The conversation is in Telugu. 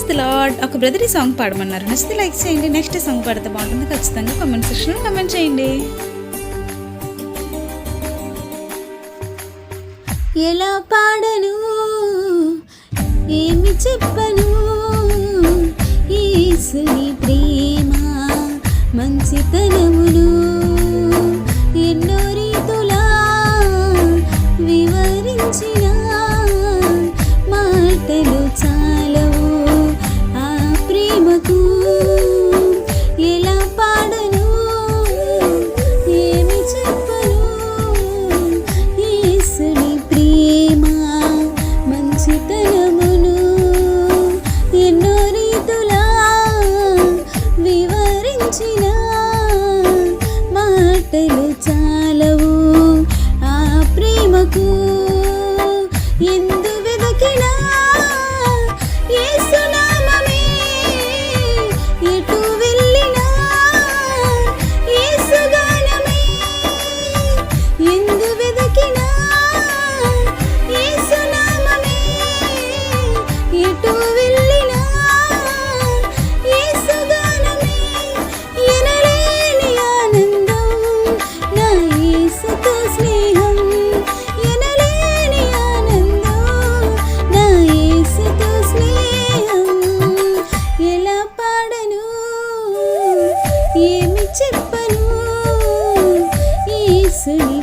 Praise the lord. ఒక బ్రదర్ ఈ సాంగ్ పాడమన్నారు, నచ్చితే లైక్ చేయండి. నెక్స్ట్ సాంగ్ పాడితే బాగుంటుంది, ఖచ్చితంగా కామెంట్ సెక్షన్లో కామెంట్ చేయండి. ఎలా పాడను, ఏమి చెప్పను, యేసుని ప్రేమ మంచితనమును ఎన్నో రీతులా వివరించిన మాటలు చాలవు ఆ ప్రేమకు. ఎలా పాడను, ఏమి చెప్పను, యేసుని ప్రేమ మంచితనమును ఎన్నో రీతులా వివరించిన మాటలు చాలవు ఆ ప్రేమకు. ఎందు వెదకినా యేసు నామమే, ఎటు వెళ్ళినా యేసు గానమే. ఎందు వెదకినా యేసు నామమే, ఎటు వెళ్ళినా యేసు గానమే. ఎనలేని ఆనందం నా యేసుతో స్నేహం, ఎనలేని ఆనందం నా యేసుతో స్నేహం. ఎలా పాడను, ఏమి చెప్పను, యేసుని